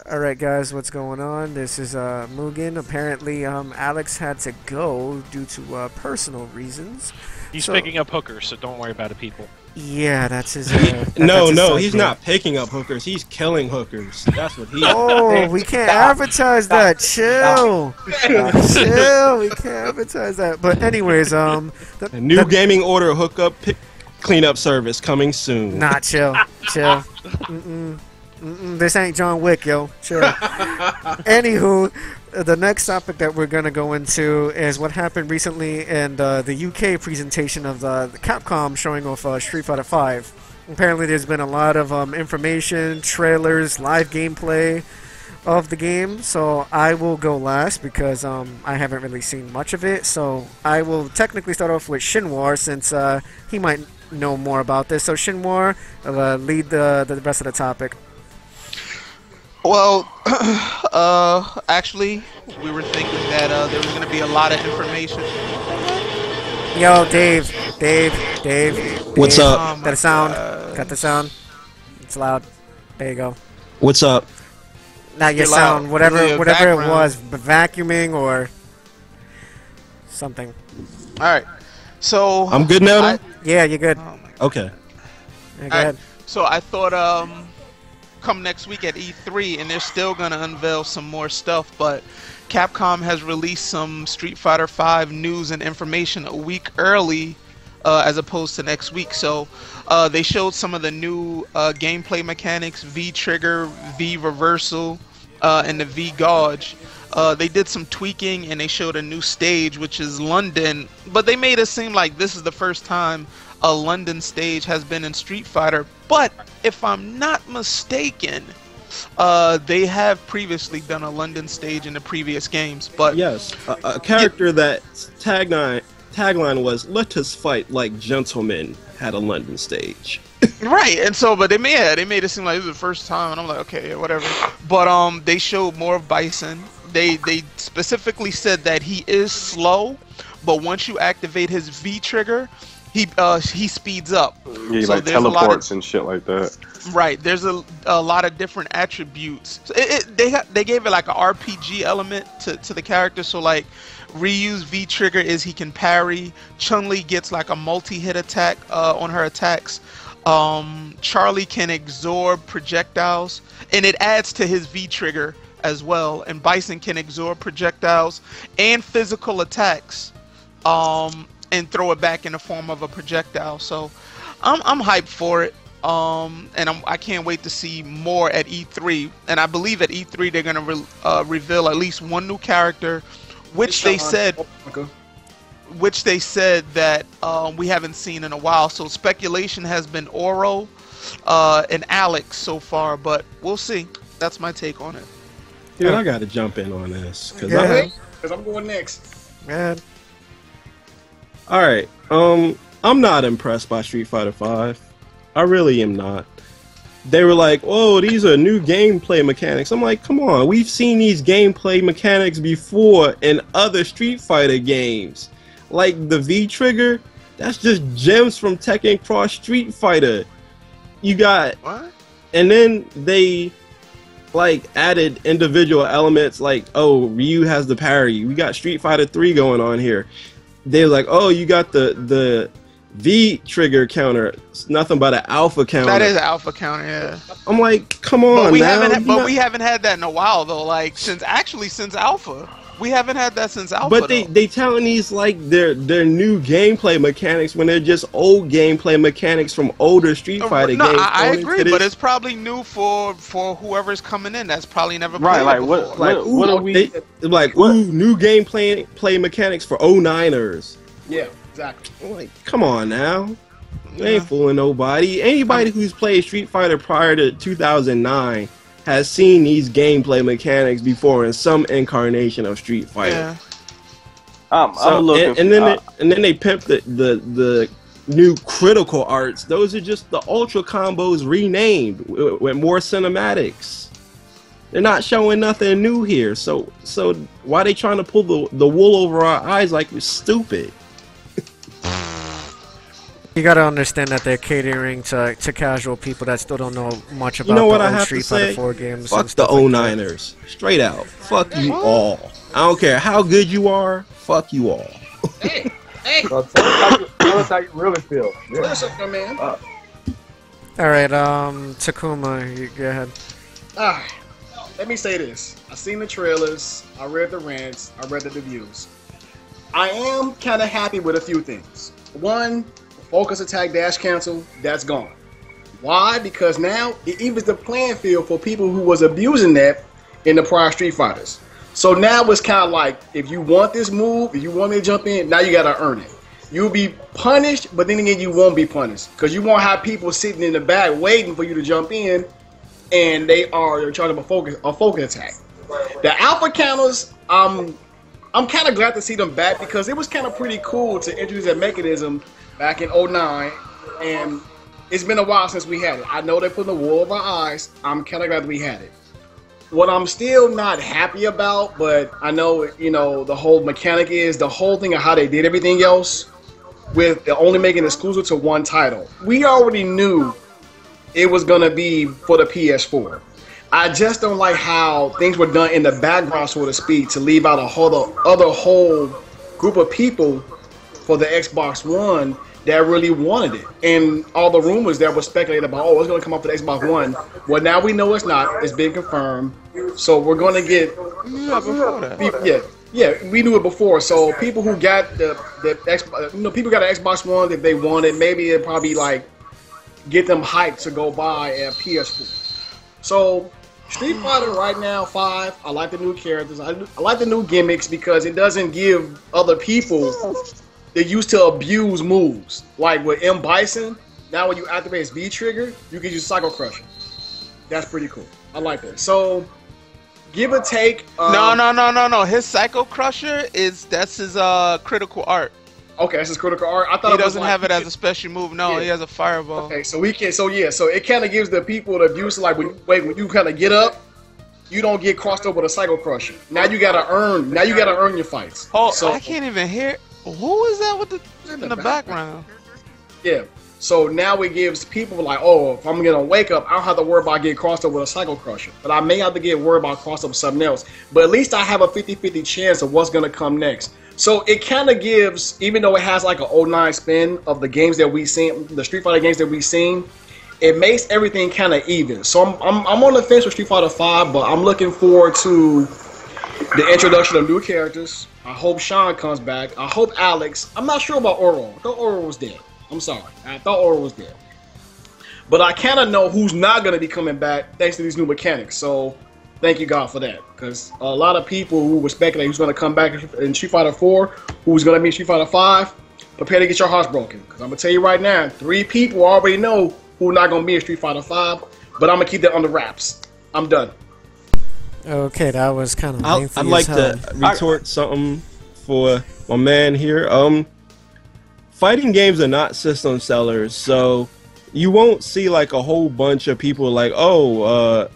Alright guys, what's going on? This is Mugen. Apparently Alex had to go due to personal reasons. He's So picking up hookers, so don't worry about it, people. yeah, that's his No, that's his no, side he's gig. not picking up hookers. He's killing hookers. That's what he. Oh, we can't advertise that. Chill. Chill. We can't advertise that. But anyways, A new gaming order hookup cleanup service coming soon. nah, chill. Chill. This ain't John Wick, yo. Chill. Anywho, the next topic that we're gonna go into is what happened recently in the UK presentation of the Capcom showing off Street Fighter V. Apparently, there's been a lot of information, trailers, live gameplay of the game. So I will go last because I haven't really seen much of it. So I will technically start off with Shinwar since he might know more about this. So Shinwar, lead the rest of the topic. Well, actually, we were thinking that there was going to be a lot of information. Yo, Dave. What's up? Oh my Got a sound. God. Got the sound. It's loud. There you go. What's up? Not your Get loud. sound. Whatever Yeah, it background. was, vacuuming or something. All right. So I'm good now. I, Then? Yeah, you're good. oh my Okay. Yeah, go All right. ahead. So I thought come next week at E3, and they're still gonna unveil some more stuff, but Capcom has released some Street Fighter V news and information a week early, as opposed to next week. So they showed some of the new gameplay mechanics: V trigger, V reversal, and the V gauge. They did some tweaking and they showed a new stage, which is London, but they made it seem like this is the first time a London stage has been in Street Fighter. But if I'm not mistaken, they have previously done a London stage in the previous games. But Yes, a character that tagline was "Let us fight like gentlemen" had a London stage. right, and so they made it seem like this is the first time, and I'm like, okay, yeah, whatever. But they showed more of Bison. They specifically said that he is slow, but once you activate his V trigger, he speeds up. Yeah, So like there's a lot of- teleports and shit like that. Right, there's a lot of different attributes. So they gave it like a RPG element to the character. So like Ryu's V trigger is he can parry. Chun-Li gets like a multi-hit attack on her attacks. Charlie can absorb projectiles, and it adds to his V trigger as well. And Bison can absorb projectiles and physical attacks, and throw it back in the form of a projectile. So I'm hyped for it. And I can't wait to see more at E3. And I believe at E3 they're gonna reveal at least one new character, which they said that we haven't seen in a while. So speculation has been Oro and Alex so far, but we'll see. That's my take on it. Dude, I gotta jump in on this because Yeah. Because I'm going next. Man. all right. I'm not impressed by Street Fighter V. I really am not. They were like, "Oh, these are new gameplay mechanics." I'm like, "Come on, we've seen these gameplay mechanics before in other Street Fighter games, like the V trigger. That's just gems from Tekken Cross Street Fighter. You got, What? and then they like added individual elements, like, oh, Ryu has the parry. We got Street Fighter 3 going on here. They were like, oh, you got the V trigger counter. It's nothing but an alpha counter. That is an alpha counter, yeah. I'm like, come on, But we now. we haven't had that in a while though. Like since alpha, we haven't had that since alpha. But though. they telling these like they're new gameplay mechanics when they're just old gameplay mechanics from older Street Fighter no, games. I thrown agree, into but this. it's probably new for whoever's coming in. That's probably never Right, played like it what? before. like, What are we? new gameplay mechanics for 09ers. Yeah, exactly. I'm like, come on now. They ain't fooling nobody. Anybody who's played Street Fighter prior to 2009 has seen these gameplay mechanics before in some incarnation of Street Fighter. Yeah. I'm So, looking. and then they pimp the new critical arts. Those are just the ultra combos renamed with more cinematics. They're not showing nothing new here. So why they trying to pull the wool over our eyes like we're stupid? You gotta understand that they're catering to casual people that still don't know much about You know what the I old have Street to Fighter say? 4 games. Fuck and the stuff like that. 09ers. Straight out. Fuck you all. I don't care how good you are. Fuck you all. Hey, hey, So tell us how you really feel. Yeah. listen, my man. All right, Takuma, you go ahead. Ah, let me say this. I seen the trailers. I read the rants. I read the reviews. I am kind of happy with a few things. One, focus attack dash cancel. That's gone. Why? Because now it evens the playing field for people who was abusing that in the prior Street Fighters. So now it's kind of like, if you want this move, if you want me to jump in, now you gotta earn it. You'll be punished, but then again, you won't be punished because you won't have people sitting in the back waiting for you to jump in, and they're charging a focus attack. The alpha counters, I'm kind of glad to see them back because it was kind of pretty cool to introduce that mechanism back in '09, and it's been a while since we had it. I know they put in the wool of our eyes. I'm kind of glad we had it. What I'm still not happy about, but I know, you know, the whole mechanic is the whole thing of how they did everything else with only making it exclusive to one title. We already knew it was going to be for the PS4. I just don't like how things were done in the background, so to speak, to leave out a whole group of people for the Xbox One that really wanted it. And all the rumors that were speculated about, oh, it's going to come out for the Xbox One. Well, now we know it's not. It's been confirmed. So we're going to get... Yeah, before that. Yeah, we knew it before. So people who got the Xbox, you know, people got an Xbox One that they wanted, maybe it'd probably like get them hyped to go buy a PS4. So Street Fighter right now 5, I like the new characters. I like the new gimmicks because it doesn't give other people that used to abuse moves. Like with m.bison, now when you activate his V trigger, you can use Psycho Crusher. That's pretty cool. I like that. So give or take. No. His Psycho Crusher that's his critical art. Okay, that's his critical art. I thought He it was doesn't like, have it as a special move. No, Yeah. he has a fireball. Okay, so we can. So it kind of gives the people the abuse. Like when you kind of get up, you don't get crossed over with a Psycho Crusher. Now you gotta earn. Now you gotta earn your fights. Oh, so, I can't even hear. Who is that with in the background? Yeah. So now it gives people like, oh, if I'm gonna wake up, I don't have to worry about getting crossed over with a Psycho Crusher. But I may have to get worried about crossed over with something else. But at least I have a 50-50 chance of what's gonna come next. So it kind of gives, even though it has like an 09 spin of the games that we've seen, the Street Fighter games that we've seen, it makes everything kind of even. So I'm on the fence with Street Fighter 5, but I'm looking forward to the introduction of new characters. I hope Sean comes back. I hope Alex. I'm not sure about Oro. I thought Oro was dead. I'm sorry. I thought Oro was dead. But I kind of know who's not going to be coming back thanks to these new mechanics. So thank you, God, for that. Because a lot of people who were speculating who's going to come back in Street Fighter 4, who's going to be in Street Fighter 5, prepare to get your hearts broken. Because I'm going to tell you right now, 3 people already know who are not going to be in Street Fighter 5. But I'm going to keep that under wraps. I'm done. Okay, that was kind of lengthy. I'd like to retort something for my man here. Fighting games are not system sellers, so you won't see like a whole bunch of people like, oh,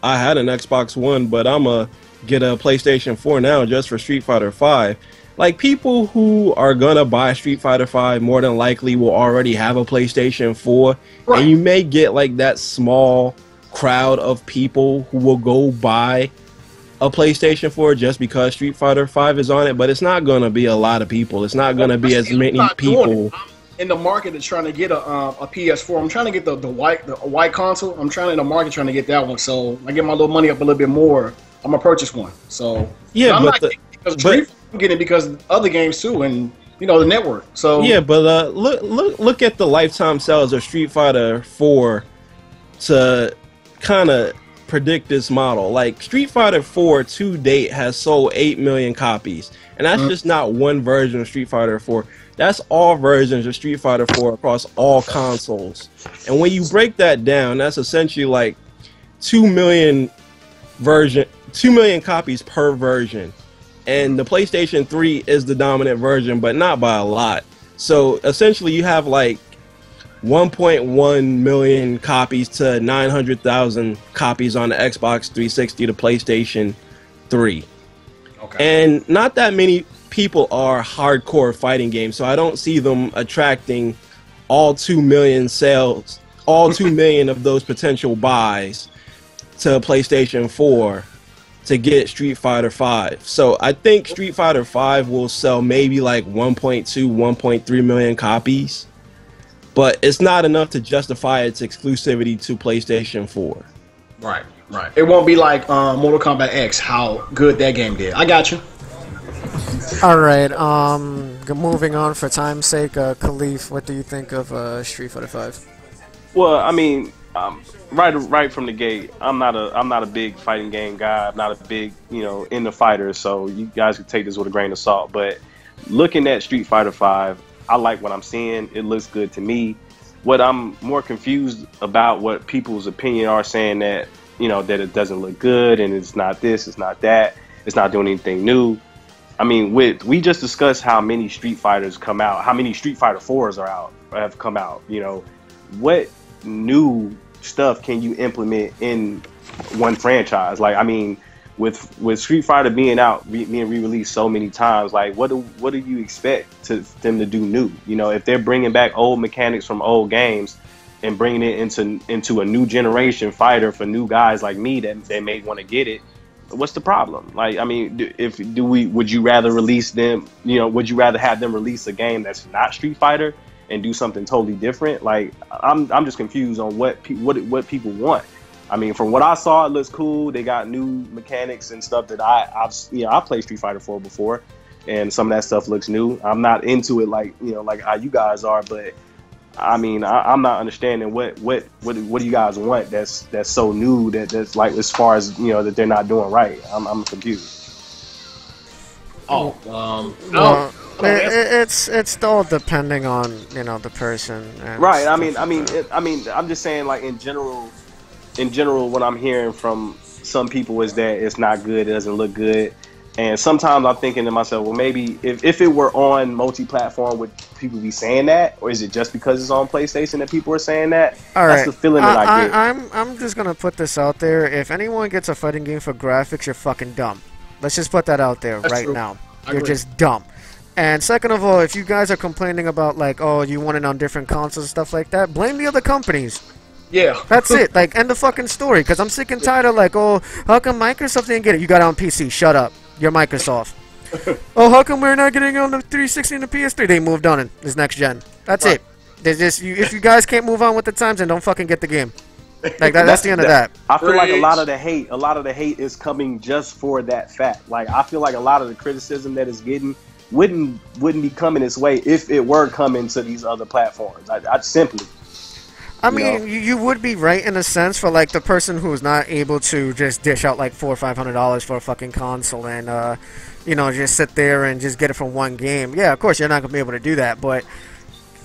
I had an Xbox One, but I'ma get a PlayStation 4 now just for Street Fighter 5. Like, people who are gonna buy Street Fighter 5 more than likely will already have a PlayStation 4, Right. and you may get like that small crowd of people who will go buy a PlayStation 4 just because Street Fighter 5 is on it, but it's not gonna be a lot of people. It's not gonna be as many people. I'm in the market that's trying to get a PS4. I'm trying to get the white console. I'm trying in the market trying to get that one. So I get my little money up a little bit more. I'm gonna purchase one. So Yeah, I'm but not getting it because Street Fighter, I'm getting it because of other games too, and you know the network. So yeah, but look at the lifetime sales of Street Fighter 4 to kind of predict this model. Like, Street Fighter 4 to date has sold 8 million copies, and that's just not one version of Street Fighter 4. That's all versions of Street Fighter 4 across all consoles. And when you break that down, that's essentially like 2 million copies per version. And the PlayStation 3 is the dominant version, but not by a lot. So essentially you have like 1.1 million copies to 900,000 copies on the Xbox 360 to PlayStation 3. Okay. And not that many people are hardcore fighting games, so I don't see them attracting all 2 million sales, all 2 million of those potential buys to PlayStation 4 to get Street Fighter 5. So I think Street Fighter 5 will sell maybe like 1.2, 1.3 million copies, but it's not enough to justify its exclusivity to PlayStation 4. Right. It won't be like Mortal Kombat X, how good that game did. I got you. All right. Moving on for time's sake, Khalif, what do you think of Street Fighter 5? Well, I mean, right from the gate, I'm not a big fighting game guy. I'm not a big, into fighters. So you guys can take this with a grain of salt. But looking at Street Fighter 5, I like what I'm seeing. It looks good to me. What I'm more confused about, what people's opinion are saying that, that it doesn't look good and it's not this, it's not that, it's not doing anything new. I mean, we just discussed how many Street Fighters come out, how many Street Fighter 4s have come out. What new stuff can you implement in one franchise? Like, I mean, with Street Fighter being re-released so many times, like what do you expect them to do new? If they're bringing back old mechanics from old games and bringing it into a new generation fighter for new guys like me that may want to get it, what's the problem? Like, I mean, would you rather release them? Would you rather have them release a game that's not Street Fighter and do something totally different? Like, I'm just confused on what people want. I mean, from what I saw, it looks cool. They got new mechanics and stuff that I played Street Fighter 4 before, and some of that stuff looks new. I'm not into it like how you guys are, but I mean, I'm not understanding what do you guys want that's so new that's like, as far as that they're not doing right. I'm confused. It's all depending on the person. Right. I mean, I'm just saying, like, in general, what I'm hearing from some people is that it's not good. It doesn't look good. And sometimes I'm thinking to myself, well, maybe if it were on multi-platform, would people be saying that? Or is it just because it's on PlayStation that people are saying that? All That's right. the feeling that I get. I'm just going to put this out there. If anyone gets a fighting game for graphics, you're fucking dumb. Let's just put that out there now. You're just dumb. And second of all, if you guys are complaining about, like, oh, you want it on different consoles and stuff like that, blame the other companies. Yeah. That's it. Like, end the fucking story. Because I'm sick and tired of, like, oh, how come Microsoft didn't get it? You got it on PC. Shut up. You're Microsoft. Oh, how come we're not getting it on the 360 and the PS3? They moved on it. It's next gen. That's it. There's just, if you guys can't move on with the times, then don't fucking get the game. Like, that's the end of that. I feel like a lot of the hate is coming just for that fact. Like, I feel like a lot of the criticism that it's getting wouldn't be coming its way if it were coming to these other platforms. I mean, you would be right in a sense for, like, the person who's not able to just dish out like $400 or $500 for a fucking console and just sit there and just get it from one game. Yeah, of course you're not gonna be able to do that, but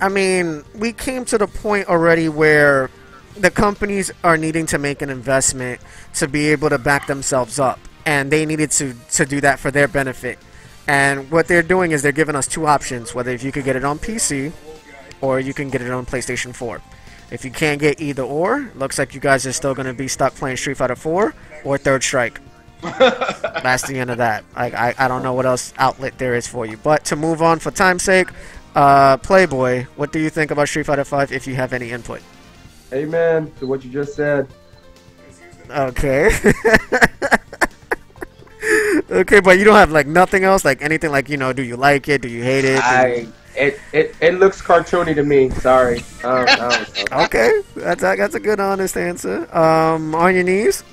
I mean, we came to the point already where the companies are needing to make an investment to be able to back themselves up, and they needed to do that for their benefit. And what they're doing is they're giving us two options, whether if you could get it on PC or you can get it on PlayStation 4. If you can't get either or, looks like you guys are still going to be stuck playing Street Fighter 4 or Third Strike. That's the end of that. I don't know what else outlet there is for you. But to move on for time's sake, Playboy, what do you think about Street Fighter 5 if you have any input? Amen to what you just said. Okay. Okay, but you don't have like nothing else, like anything, like, do you like it? Do you hate it? It looks cartoony to me. Sorry. Okay, that's a good, honest answer. On your knees?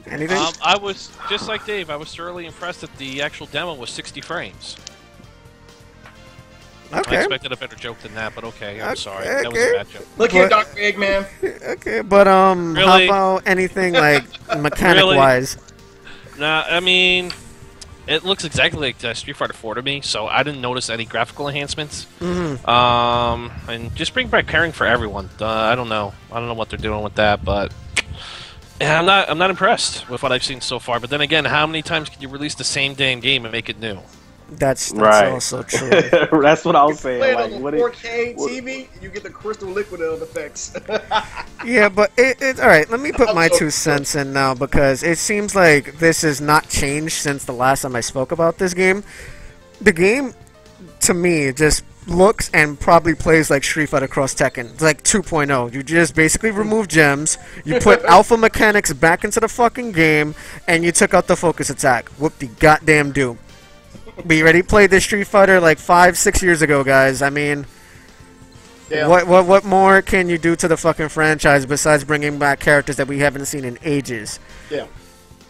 Anything? I was just like Dave. I was thoroughly impressed that the actual demo was 60 frames. Okay. I expected a better joke than that, but okay. I'm sorry. That was a bad joke. Look here, Dr. Eggman. Okay, but Really? how about anything like mechanic-wise? Nah, I mean, it looks exactly like Street Fighter 4 to me, so I didn't notice any graphical enhancements. Mm-hmm. And just bring back pairing for everyone. I don't know what they're doing with that, but yeah, I'm not impressed with what I've seen so far. But then again, how many times can you release the same damn game and make it new? That's right. also true. That's what I was saying. Play it Like, on what the 4K TV, you get the crystal liquid of effects. Yeah, but it's all right. Let me put my 2 cents in now, because it seems like this has not changed since the last time I spoke about this game. The game, to me, just looks and probably plays like Street Fighter Cross Tekken. It's like 2.0. You just basically remove gems, you put alpha mechanics back into the fucking game, and you took out the focus attack. Whoop the goddamn do. We already played this Street Fighter like 5-6 years ago, guys. I mean, Yeah. what more can you do to the fucking franchise besides bringing back characters that we haven't seen in ages? Yeah.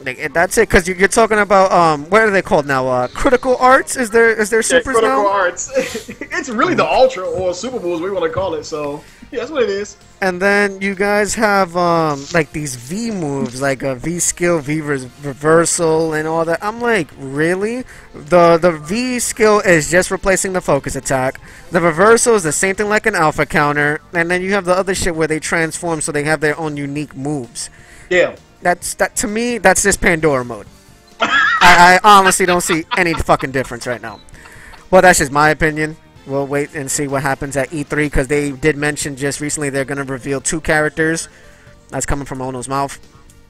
Like, that's it, because you're talking about what are they called now? Critical Arts? Is there supers Critical now? Arts. It's really the Ultra or Super Moves we want to call it. So yeah, that's what it is. And then you guys have like these V moves, like a V skill, V reversal, and all that. I'm like, really? The V skill is just replacing the focus attack. The reversal is the same thing like an alpha counter, and then you have the other shit where they transform so they have their own unique moves. Yeah. That to me, that's just Pandora mode. I honestly don't see any fucking difference right now. Well, that's just my opinion. We'll wait and see what happens at E3, because they did mention just recently they're going to reveal 2 characters. That's coming from Ono's mouth.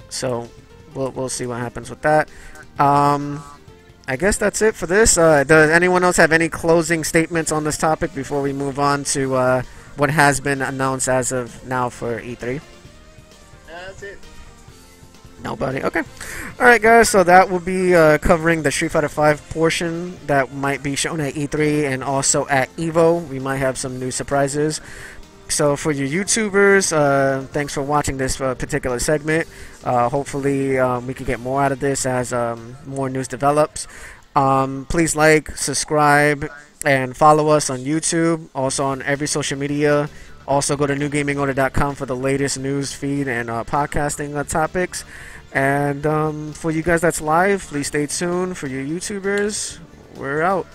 So we'll see what happens with that. I guess that's it for this. Does anyone else have any closing statements on this topic before we move on to what has been announced as of now for E3? That's it. Nobody? Okay. Alright, guys, so that will be covering the Street Fighter V portion that might be shown at E3 and also at EVO. We might have some new surprises. So for your YouTubers, thanks for watching this particular segment. Hopefully we can get more out of this as more news develops. Please like, subscribe, and follow us on YouTube, also on every social media. Also go to newgamingoda.com for the latest news feed and podcasting topics. And for you guys that's live, please stay tuned. For your YouTubers, we're out.